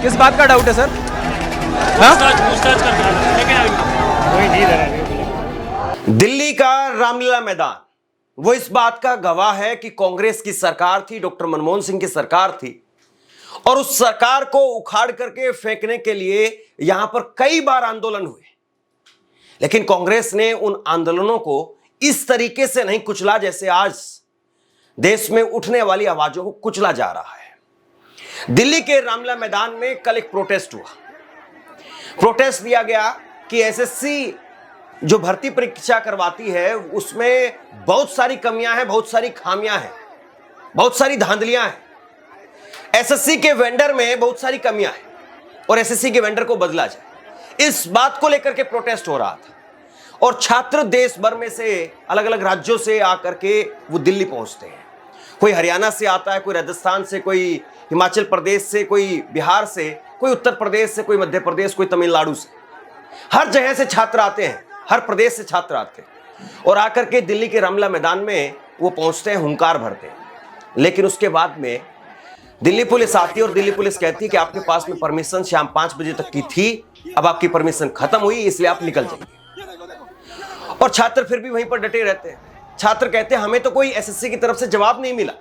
किस बात का डाउट है सर? दिल्ली का रामलीला मैदान वो इस बात का गवाह है कि कांग्रेस की सरकार थी, डॉक्टर मनमोहन सिंह की सरकार थी, और उस सरकार को उखाड़ करके फेंकने के लिए यहां पर कई बार आंदोलन हुए, लेकिन कांग्रेस ने उन आंदोलनों को इस तरीके से नहीं कुचला जैसे आज देश में उठने वाली आवाजों को कुचला जा रहा है। दिल्ली के रामलीला मैदान में कल एक प्रोटेस्ट हुआ। प्रोटेस्ट दिया गया कि एसएससी जो भर्ती परीक्षा करवाती है उसमें बहुत सारी कमियां हैं, बहुत सारी खामियां हैं, बहुत सारी धांधलियां हैं। एसएससी के वेंडर में बहुत सारी कमियां हैं और एसएससी के वेंडर को बदला जाए, इस बात को लेकर के प्रोटेस्ट हो रहा था। और छात्र देश भर में से अलग अलग राज्यों से आकर के वो दिल्ली पहुंचते हैं। कोई हरियाणा से आता है, कोई राजस्थान से, कोई हिमाचल प्रदेश से, कोई बिहार से, कोई उत्तर प्रदेश से, कोई मध्य प्रदेश, कोई तमिलनाडु से। हर जगह से छात्र आते हैं, हर प्रदेश से छात्र आते हैं और आकर के दिल्ली के रामलीला मैदान में वो पहुंचते हैं, हुंकार भरते हैं। लेकिन उसके बाद में दिल्ली पुलिस आती है और दिल्ली पुलिस कहती है कि आपके पास में परमिशन शाम 5 बजे तक की थी, अब आपकी परमिशन खत्म हुई, इसलिए आप निकल जाइए। और छात्र फिर भी वहीं पर डटे रहते हैं। छात्र कहते हैं हमें तो कोई एसएससी की तरफ से जवाब नहीं मिला।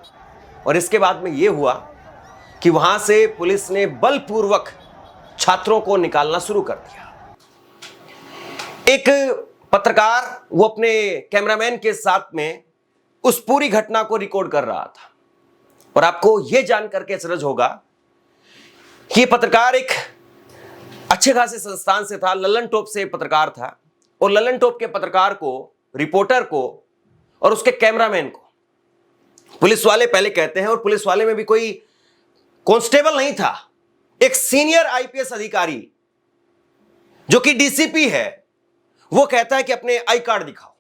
और इसके बाद में यह हुआ कि वहां से पुलिस ने बलपूर्वक छात्रों को निकालना शुरू कर दिया। एक पत्रकार वो अपने कैमरामैन के साथ में उस पूरी घटना को रिकॉर्ड कर रहा था। और आपको यह जानकर के अचरज होगा कि पत्रकार एक अच्छे खासे संस्थान से था, लल्लन टॉप से पत्रकार था। और लल्लन टॉप के पत्रकार को, रिपोर्टर को और उसके कैमरामैन को पुलिस वाले पहले कहते हैं, और पुलिस वाले में भी कोई कांस्टेबल नहीं था, एक सीनियर आईपीएस अधिकारी जो कि डीसीपी है, वो कहता है कि अपने आई कार्ड दिखाओ।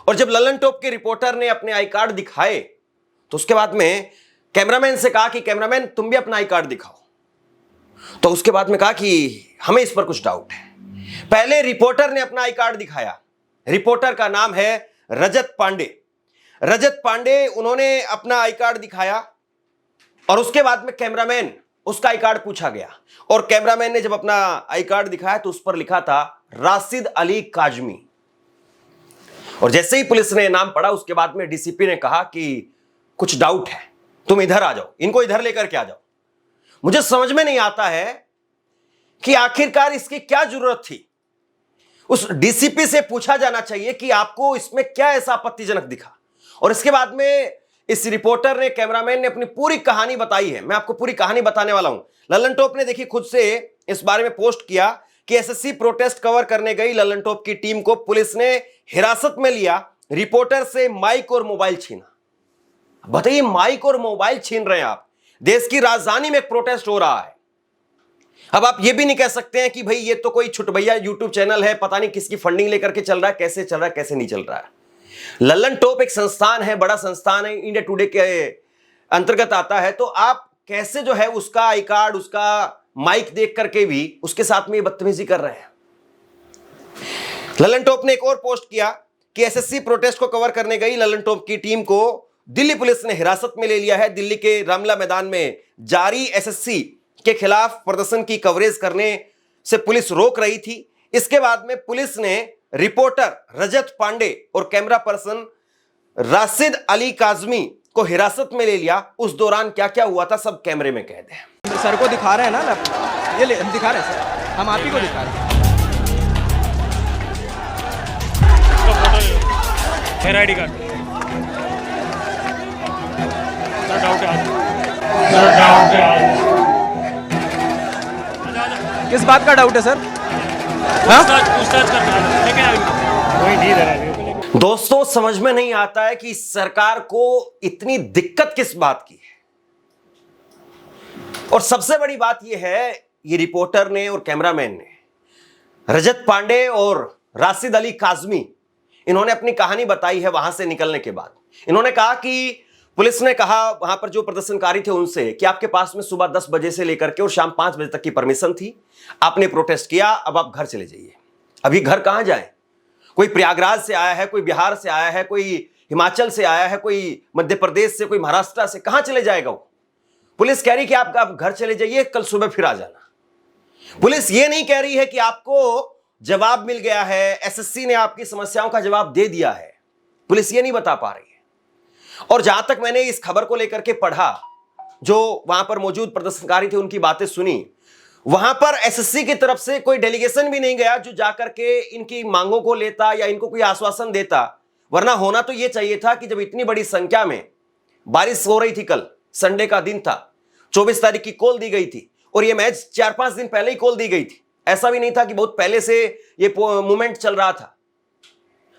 और जब लल्लन टॉप के रिपोर्टर ने अपने आई कार्ड दिखाए तो उसके बाद में कैमरामैन से कहा कि कैमरामैन तुम भी अपना आई कार्ड दिखाओ। तो उसके बाद में कहा कि हमें इस पर कुछ डाउट है। पहले रिपोर्टर ने अपना आई कार्ड दिखाया। रिपोर्टर का नाम है रजत पांडे। रजत पांडे, उन्होंने अपना आई कार्ड दिखाया और उसके बाद में कैमरामैन, उसका आई कार्ड पूछा गया। और कैमरामैन ने जब अपना आई कार्ड दिखाया तो उस पर लिखा था राशिद अली काजमी। और जैसे ही पुलिस ने नाम पढ़ा उसके बाद में डीसीपी ने कहा कि कुछ डाउट है, तुम इधर आ जाओ, इनको इधर लेकर के आ जाओ। मुझे समझ में नहीं आता है कि आखिरकार इसकी क्या जरूरत थी। उस डीसीपी से पूछा जाना चाहिए कि आपको इसमें क्या ऐसा आपत्तिजनक दिखा। और इसके बाद में इस रिपोर्टर ने, कैमरामैन ने अपनी पूरी कहानी बताई है। मैं आपको पूरी कहानी बताने वाला हूं। लल्लन टॉप ने देखिए खुद से इस बारे में पोस्ट किया कि एसएससी प्रोटेस्ट कवर करने गई लल्लन टॉप की टीम को पुलिस ने हिरासत में लिया, रिपोर्टर से माइक और मोबाइल छीना। बताइए, माइक और मोबाइल छीन रहे हैं आप, देश की राजधानी में एक प्रोटेस्ट हो रहा है। अब आप ये भी नहीं कह सकते हैं कि भाई ये तो कोई छुटभैया यूट्यूब चैनल है, पता नहीं किसकी फंडिंग लेकर के चल रहा है, कैसे चल रहा है, कैसे नहीं चल रहा है। लल्लन टॉप एक संस्थान है, बड़ा संस्थान है, इंडिया टुडे के अंतर्गत आता है। तो आप कैसे जो है उसका आई कार्ड, उसका माइक देख करके भी उसके साथ में ये बदतमीजी कर रहे हैं। लल्लन टॉप ने एक और पोस्ट किया कि एसएससी प्रोटेस्ट को कवर करने गई लल्लन टॉप की टीम को दिल्ली पुलिस ने हिरासत में ले लिया है। दिल्ली के रामलीला मैदान में जारी एसएससी के खिलाफ प्रदर्शन की कवरेज करने से पुलिस रोक रही थी। इसके बाद में पुलिस ने रिपोर्टर रजत पांडे और कैमरा पर्सन राशिद अली काजमी को हिरासत में ले लिया। उस दौरान क्या क्या हुआ था सब कैमरे में कैद है। सर को दिखा रहे हैं ना, ये हम दिखा रहे हैं सर, हम आप ही को दिखा रहे हैं। मेरा आईडी कार्ड किस बात का डाउट है सर? पूछताछ करना। दोस्तों, समझ में नहीं आता है कि सरकार को इतनी दिक्कत किस बात की है। और सबसे बड़ी बात यह है, ये रिपोर्टर ने और कैमरामैन ने, रजत पांडे और राशिद अली काजमी, इन्होंने अपनी कहानी बताई है। वहां से निकलने के बाद इन्होंने कहा कि पुलिस ने कहा वहां पर जो प्रदर्शनकारी थे उनसे कि आपके पास में सुबह 10 बजे से लेकर के और शाम 5 बजे तक की परमिशन थी, आपने प्रोटेस्ट किया, अब आप घर चले जाइए। अभी घर कहां जाए? कोई प्रयागराज से आया है, कोई बिहार से आया है, कोई हिमाचल से आया है, कोई मध्य प्रदेश से, कोई महाराष्ट्र से, कहां चले जाएगा वो? पुलिस कह रही कि आप घर चले जाइए, कल सुबह फिर आ जाना। पुलिस ये नहीं कह रही है कि आपको जवाब मिल गया है, एसएससी ने आपकी समस्याओं का जवाब दे दिया है। पुलिस ये नहीं बता पा रही है। और जहां तक मैंने इस खबर को लेकर के पढ़ा, जो वहां पर मौजूद प्रदर्शनकारी थे, उनकी बातें सुनी, वहां पर एसएससी की तरफ से कोई डेलीगेशन भी नहीं गया जो जाकर के इनकी मांगों को लेता या इनको कोई आश्वासन देता। वरना होना तो यह चाहिए था कि जब इतनी बड़ी संख्या में बारिश हो रही थी, कल संडे का दिन था, 24 तारीख की कॉल दी गई थी और यह मैच 4-5 दिन पहले ही कॉल दी गई थी। ऐसा भी नहीं था कि बहुत पहले से ये मूवमेंट चल रहा था।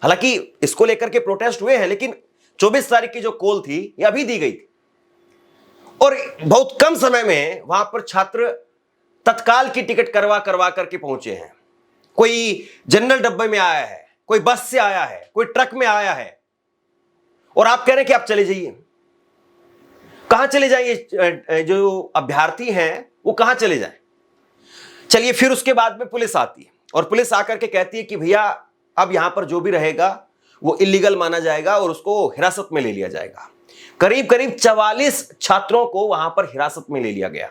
हालांकि इसको लेकर के प्रोटेस्ट हुए हैं, लेकिन 24 तारीख की जो कॉल थी ये अभी दी गई थी और बहुत कम समय में वहां पर छात्र तत्काल की टिकट करवा करके पहुंचे हैं। कोई जनरल डब्बे में आया है, कोई बस से आया है, कोई ट्रक में आया है, और आप कह रहे हैं कि आप चले जाइए। कहां चले जाइए? जो अभ्यर्थी हैं वो कहां चले जाएं? चलिए, फिर उसके बाद में पुलिस आती है और पुलिस आकर के कहती है कि भैया अब यहां पर जो भी रहेगा वो इलीगल माना जाएगा और उसको हिरासत में ले लिया जाएगा। करीब 44 छात्रों को वहां पर हिरासत में ले लिया गया।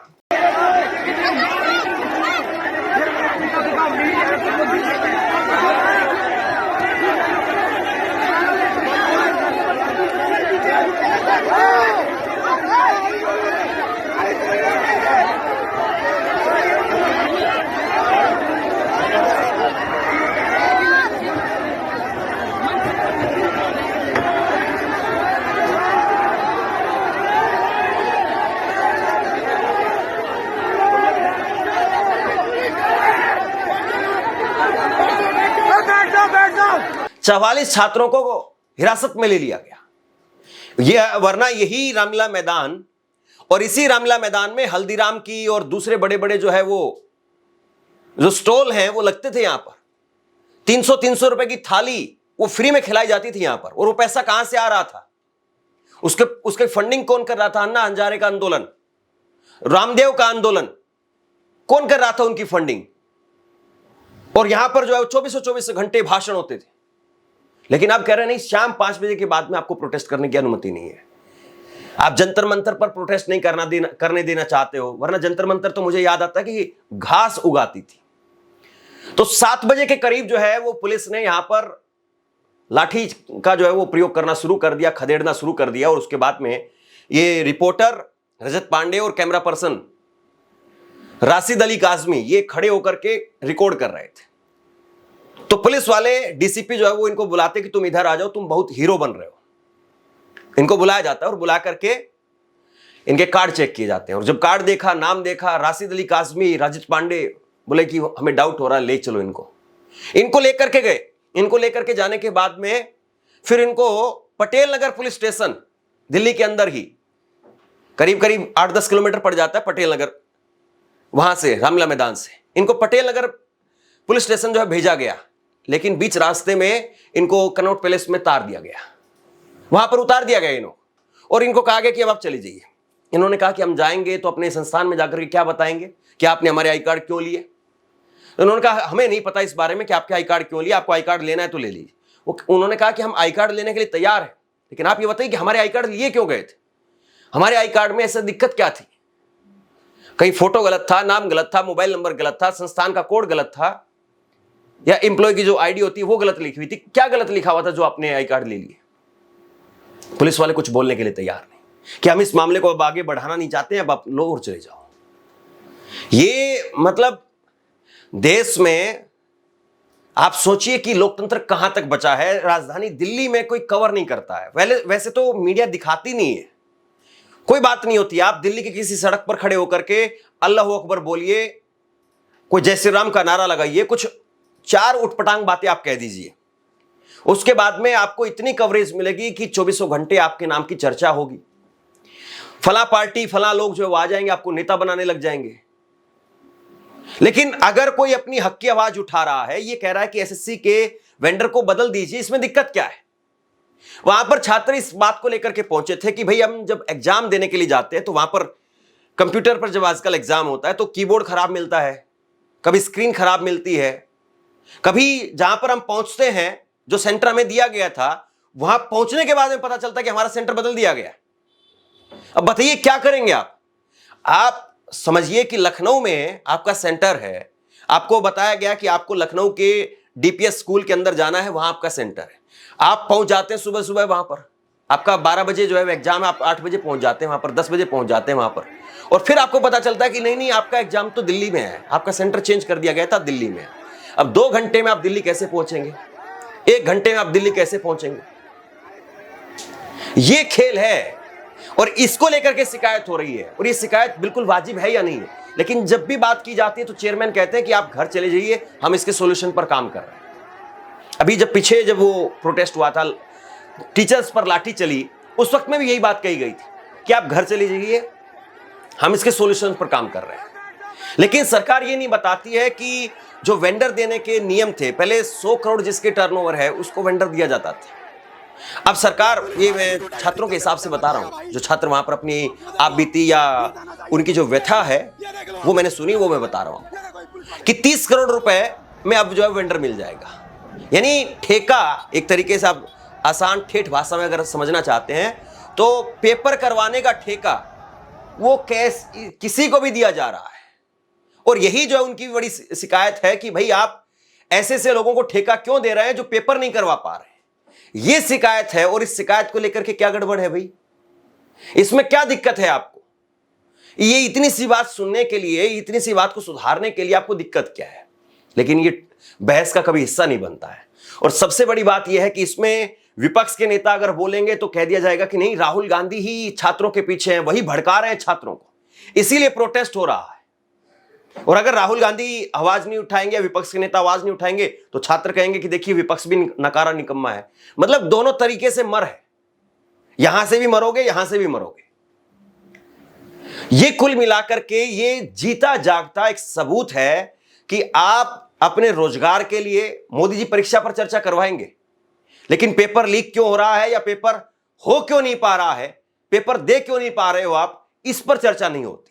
बैठ जाओ। 44 छात्रों को हिरासत में ले लिया गया। वरना यही रामलीला मैदान, और इसी रामलीला मैदान में हल्दीराम की और दूसरे बड़े बड़े जो है वो जो स्टॉल हैं वो लगते थे। यहां पर 300 रुपए की थाली वो फ्री में खिलाई जाती थी यहां पर। और वो पैसा कहां से आ रहा था? उसके फंडिंग कौन कर रहा था? अन्ना हजारे का आंदोलन, रामदेव का आंदोलन, कौन कर रहा था उनकी फंडिंग? और यहां पर जो है 24 घंटे भाषण होते थे। लेकिन आप कह रहे हैं नहीं, शाम 5 बजे के बाद में आपको प्रोटेस्ट करने की अनुमति नहीं है। आप जंतर मंतर पर प्रोटेस्ट नहीं करने देना चाहते हो। वरना जंतर मंतर तो मुझे याद आता है कि घास उगाती थी। तो 7 बजे के करीब जो है वो पुलिस ने यहां पर लाठी का जो है वो प्रयोग करना शुरू कर दिया, खदेड़ना शुरू कर दिया। और उसके बाद में ये रिपोर्टर रजत पांडे और कैमरा पर्सन राशिद अली काजमी ये खड़े होकर के रिकॉर्ड कर रहे थे। तो पुलिस वाले डीसीपी जो है वो इनको बुलाते कि तुम इधर आ जाओ, तुम बहुत हीरो बन रहे हो। इनको बुलाया जाता है और बुला करके इनके कार्ड चेक किए जाते हैं। और जब कार्ड देखा, नाम देखा, राशिद अली काजमी, राजत पांडे, बोले कि हमें डाउट हो रहा है, ले चलो इनको लेकर के गए। इनको लेकर के जाने के बाद में फिर इनको पटेल नगर पुलिस स्टेशन, दिल्ली के अंदर ही करीब 8-10 किलोमीटर पड़ जाता है पटेल नगर, वहां से रामलीला मैदान से इनको पटेल नगर पुलिस स्टेशन जो है भेजा गया। लेकिन बीच रास्ते में इनको कनॉट पैलेस में तार दिया गया, वहां पर उतार दिया गया इन्हों, और इनको कहा गया कि अब आप चली जाइए। इन्होंने कहा कि हम जाएंगे तो अपने संस्थान में जाकर के क्या बताएंगे कि आपने हमारे आई कार्ड क्यों लिए। उन्होंने कहा हमें नहीं पता इस बारे में कि आपके आई कार्ड क्यों लिए, आपको आई कार्ड लेना है तो ले लीजिए। उन्होंने कहा कि हम आई कार्ड लेने के लिए तैयार हैं, लेकिन आप ये बताइए कि हमारे आई कार्ड लिए क्यों गए थे? हमारे आई कार्ड में ऐसा दिक्कत क्या थी? कहीं फोटो गलत था, नाम गलत था, मोबाइल नंबर गलत था, संस्थान का कोड गलत था, या एम्प्लॉय की जो आईडी होती है वो गलत लिखी हुई थी? क्या गलत लिखा हुआ था जो आपने आई कार्ड ले लिए? पुलिस वाले कुछ बोलने के लिए तैयार नहीं कि हम इस मामले को अब आगे बढ़ाना नहीं चाहते हैं, अब आप लो और चले जाओ। ये मतलब देश में आप सोचिए कि लोकतंत्र कहां तक बचा है। राजधानी दिल्ली में कोई कवर नहीं करता है। वैसे तो मीडिया दिखाती नहीं है, कोई बात नहीं होती। आप दिल्ली की किसी सड़क पर खड़े होकर के अल्लाह अकबर बोलिए, कोई जय श्री राम का नारा लगाइए, कुछ 4 उटपटांग बातें आप कह दीजिए, उसके बाद में आपको इतनी कवरेज मिलेगी कि 24 घंटे आपके नाम की चर्चा होगी। फला पार्टी, फला लोग जो आ जाएंगे, आपको नेता बनाने लग जाएंगे। लेकिन अगर कोई अपनी हक की आवाज उठा रहा है, ये कह रहा है कि एसएससी के वेंडर को बदल दीजिए, इसमें दिक्कत क्या है? वहां पर छात्र इस बात को लेकर के पहुंचे थे कि भाई हम जब एग्जाम देने के लिए जाते हैं तो वहां पर कंप्यूटर पर जब आजकल एग्जाम होता है तो कीबोर्ड खराब मिलता है, कभी स्क्रीन खराब मिलती है, कभी जहां पर हम पहुंचते हैं जो सेंटर हमें दिया गया था वहां पहुंचने के बाद में पता चलता है कि हमारा सेंटर बदल दिया गया। अब बताइए क्या करेंगे आप? आप समझिए कि लखनऊ में आपका सेंटर है, आपको बताया गया कि आपको लखनऊ के डीपीएस स्कूल के अंदर जाना है, वहां आपका सेंटर है। आप पहुंच जाते हैं सुबह सुबह वहां पर, आपका 12 बजे जो है एग्जाम है, आप 8 बजे पहुंच जाते हैं वहां पर, 10 बजे पहुंच जाते हैं वहां पर, और फिर आपको पता चलता है कि नहीं नहीं आपका एग्जाम तो दिल्ली में है, आपका सेंटर चेंज कर दिया गया था, दिल्ली में है। अब 2 घंटे में आप दिल्ली कैसे पहुंचेंगे? 1 घंटे में आप दिल्ली कैसे पहुंचेंगे? ये खेल है और इसको लेकर के शिकायत हो रही है, और ये शिकायत बिल्कुल वाजिब है या नहीं है। लेकिन जब भी बात की जाती है तो चेयरमैन कहते हैं कि आप घर चले जाइए, हम इसके सॉल्यूशन पर काम कर रहे हैं। अभी जब पीछे जब वो प्रोटेस्ट हुआ था, टीचर्स पर लाठी चली, उस वक्त में भी यही बात कही गई थी कि आप घर चले जाइए, हम इसके सॉल्यूशन पर काम कर रहे हैं। लेकिन सरकार ये नहीं बताती है कि जो वेंडर देने के नियम थे, पहले 100 करोड़ जिसके टर्नओवर है उसको वेंडर दिया जाता था। अब सरकार, ये मैं छात्रों के हिसाब से बता रहा हूं, जो छात्र वहां पर अपनी आप बीती या उनकी जो व्यथा है वो मैंने सुनी, वो मैं बता रहा हूं कि 30 करोड़ रुपए में अब जो है वेंडर मिल जाएगा। यानी ठेका, एक तरीके से आप आसान ठेठ भाषा में अगर समझना चाहते हैं तो पेपर करवाने का ठेका वो किसी को भी दिया जा रहा है। और यही जो है उनकी बड़ी शिकायत है कि भाई आप ऐसे लोगों को ठेका क्यों दे रहे हैं जो पेपर नहीं करवा पा रहे हैं। ये शिकायत है, और इस शिकायत को लेकर के क्या गड़बड़ है भाई? इसमें क्या दिक्कत है आपको? ये इतनी सी बात सुनने के लिए, इतनी सी बात को सुधारने के लिए आपको दिक्कत क्या है? लेकिन ये बहस का कभी हिस्सा नहीं बनता है। और सबसे बड़ी बात यह है कि इसमें विपक्ष के नेता अगर बोलेंगे तो कह दिया जाएगा कि नहीं, राहुल गांधी ही छात्रों के पीछे हैं, वही भड़का रहे हैं छात्रों को, इसीलिए प्रोटेस्ट हो रहा है। और अगर राहुल गांधी आवाज नहीं उठाएंगे, विपक्ष के नेता आवाज नहीं उठाएंगे, तो छात्र कहेंगे कि देखिए विपक्ष भी नकारा निकम्मा है। मतलब दोनों तरीके से मर है, यहां से भी मरोगे, यहां से भी मरोगे। ये कुल मिलाकर के ये जीता जागता एक सबूत है कि आप अपने रोजगार के लिए मोदी जी परीक्षा पर चर्चा करवाएंगे, लेकिन पेपर लीक क्यों हो रहा है या पेपर हो क्यों नहीं पा रहा है, पेपर दे क्यों नहीं पा रहे हो आप, इस पर चर्चा नहीं होती।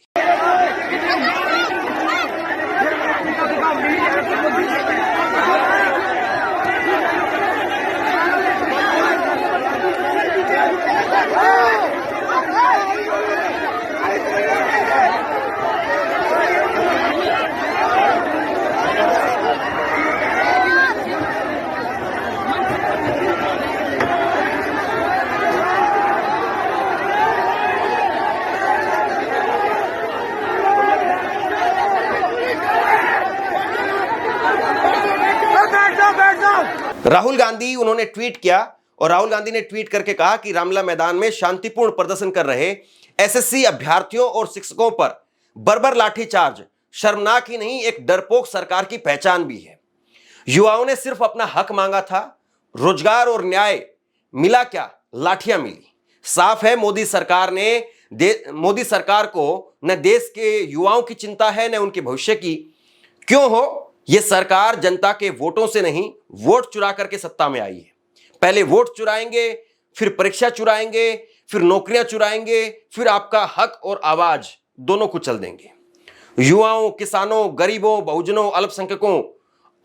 राहुल गांधी उन्होंने ट्वीट किया, और राहुल गांधी ने ट्वीट करके कहा कि रामलीला मैदान में शांतिपूर्ण प्रदर्शन कर रहे एसएससी अभ्यर्थियों और शिक्षकों पर बर्बर लाठीचार्ज शर्मनाक ही नहीं, एक डरपोक सरकार की पहचान भी है। युवाओं ने सिर्फ अपना हक मांगा था, रोजगार और न्याय मिला क्या? लाठियां मिली। साफ है मोदी सरकार को न देश के युवाओं की चिंता है, न उनके भविष्य की। क्यों हो? यह सरकार जनता के वोटों से नहीं, वोट चुरा करके सत्ता में आई है। पहले वोट चुराएंगे, फिर परीक्षा चुराएंगे, फिर नौकरियां चुराएंगे, फिर आपका हक और आवाज दोनों कुचल देंगे। युवाओं, किसानों, गरीबों, बहुजनों, अल्पसंख्यकों,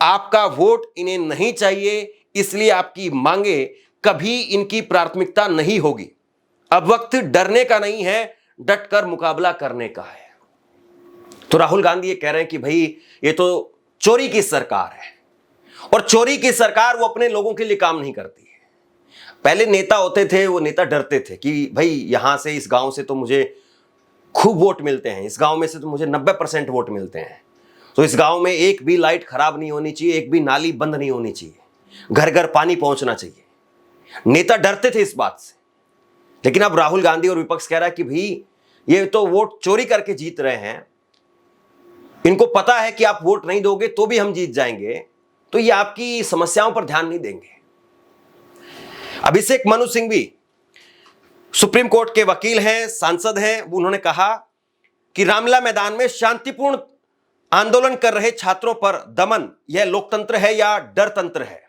आपका वोट इन्हें नहीं चाहिए, इसलिए आपकी मांगे कभी इनकी प्राथमिकता नहीं होगी। अब वक्त डरने का नहीं है, डटकर मुकाबला करने का है। तो राहुल गांधी ये कह रहे हैं कि भाई ये तो चोरी की सरकार है, और चोरी की सरकार वो अपने लोगों के लिए काम नहीं करती है। पहले नेता होते थे, वो नेता डरते थे कि भाई यहां से, इस गांव से तो मुझे खूब वोट मिलते हैं, इस गांव में से तो मुझे 90% वोट मिलते हैं, तो इस गांव में एक भी लाइट खराब नहीं होनी चाहिए, एक भी नाली बंद नहीं होनी चाहिए, घर घर पानी पहुंचना चाहिए। नेता डरते थे इस बात से। लेकिन अब राहुल गांधी और विपक्ष कह रहा है कि भाई ये तो वोट चोरी करके जीत रहे हैं, इनको पता है कि आप वोट नहीं दोगे तो भी हम जीत जाएंगे, तो ये आपकी समस्याओं पर ध्यान नहीं देंगे। अभिषेक मनु सिंह भी सुप्रीम कोर्ट के वकील हैं, सांसद हैं, उन्होंने कहा कि रामलीला मैदान में शांतिपूर्ण आंदोलन कर रहे छात्रों पर दमन, यह लोकतंत्र है या डर तंत्र है?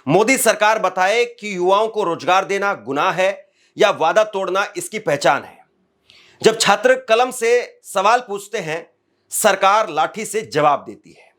मोदी सरकार बताए कि युवाओं को रोजगार देना गुनाह है या वादा तोड़ना इसकी पहचान है। जब छात्र कलम से सवाल पूछते हैं, सरकार लाठी से जवाब देती है।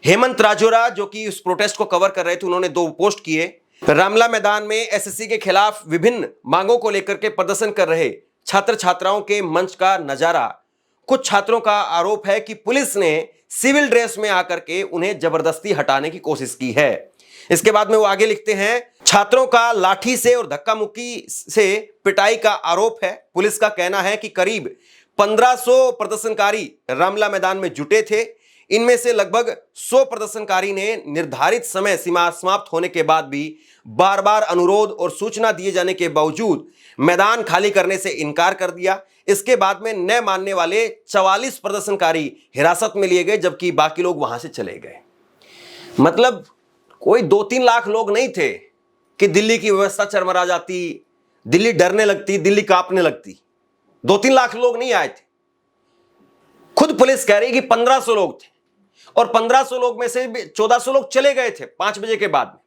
हेमंत राजौरा जो कि उस प्रोटेस्ट को कवर कर रहे थे, उन्होंने 2 पोस्ट किए। रामलीला मैदान में एसएससी के खिलाफ विभिन्न मांगों को लेकर के प्रदर्शन कर रहे छात्र छात्राओं के मंच का नजारा कुछ छात्रों का आरोप है कि पुलिस ने सिविल ड्रेस में आकर के उन्हें जबरदस्ती हटाने की कोशिश की है। इसके बाद में वो आगे लिखते हैं, छात्रों का लाठी से और धक्का मुक्की से पिटाई का आरोप है। पुलिस का कहना है कि करीब 1500 प्रदर्शनकारी रामलीला मैदान में जुटे थे। इनमें से लगभग 100 प्रदर्शनकारी ने निर्धारित समय सीमा समाप्त होने के बाद भी बार बार अनुरोध और सूचना दिए जाने के बावजूद मैदान खाली करने से इनकार कर दिया। इसके बाद में न मानने वाले 44 प्रदर्शनकारी हिरासत में लिए गए, जबकि बाकी लोग वहां से चले गए। मतलब कोई 2-3 लाख लोग नहीं थे कि दिल्ली की व्यवस्था चरमरा जाती, दिल्ली डरने लगती, दिल्ली कांपने लगती। 2-3 लाख लोग नहीं आए थे। खुद पुलिस कह रही कि 1500 लोग थे और 1500 लोग में से 1400 लोग चले गए थे 5 बजे के बाद में।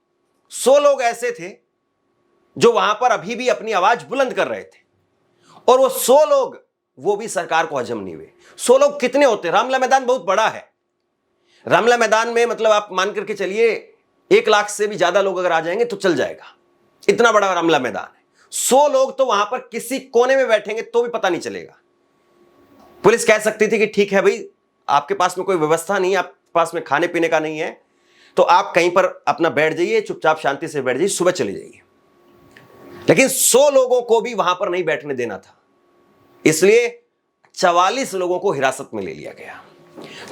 100 लोग ऐसे थे जो वहां पर अभी भी अपनी आवाज बुलंद कर रहे थे, और वो 100 लोग वो भी सरकार को हजम नहीं हुए। 100 लोग कितने होते? रामलीला मैदान बहुत बड़ा है। रामलीला मैदान में मतलब आप मान करके चलिए 1 लाख से भी ज्यादा लोग अगर आ जाएंगे तो चल जाएगा, इतना बड़ा रामलीला मैदान है। 100 लोग तो वहां पर किसी कोने में बैठेंगे तो भी पता नहीं चलेगा। पुलिस कह सकती थी कि ठीक है भाई, आपके पास में कोई व्यवस्था नहीं है, आपके पास में खाने पीने का नहीं है, तो आप कहीं पर अपना बैठ जाइए, चुपचाप शांति से बैठ जाइए, सुबह चले जाइए। लेकिन 100 लोगों को भी वहां पर नहीं बैठने देना था, इसलिए 44 लोगों को हिरासत में ले लिया गया।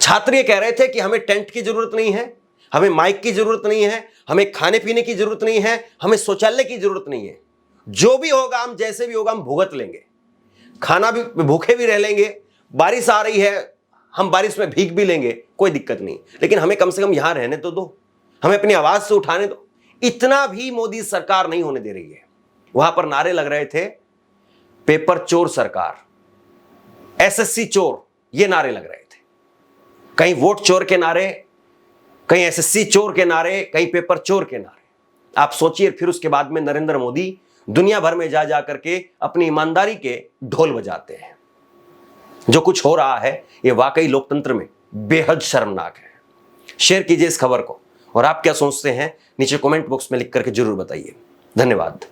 छात्र ये कह रहे थे कि हमें टेंट की जरूरत नहीं है, हमें माइक की जरूरत नहीं है, हमें खाने पीने की जरूरत नहीं है, हमें शौचालय की जरूरत नहीं है। जो भी होगा, हम जैसे भी होगा हम भुगत लेंगे, खाना भी भूखे भी रह लेंगे, बारिश आ रही है हम बारिश में भीग भी लेंगे, कोई दिक्कत नहीं, लेकिन हमें कम से कम यहां रहने तो दो, हमें अपनी आवाज से उठाने दो। इतना भी मोदी सरकार नहीं होने दे रही है। वहां पर नारे लग रहे थे, पेपर चोर सरकार, एसएससी चोर, ये नारे लग रहे थे। कहीं वोट चोर के नारे, कहीं एसएससी चोर के नारे, कहीं पेपर चोर के नारे। आप सोचिए, फिर उसके बाद में नरेंद्र मोदी दुनिया भर में जा करके अपनी ईमानदारी के ढोल बजाते हैं। जो कुछ हो रहा है ये वाकई लोकतंत्र में बेहद शर्मनाक है। शेयर कीजिए इस खबर को, और आप क्या सोचते हैं नीचे कमेंट बॉक्स में लिख करके जरूर बताइए। धन्यवाद।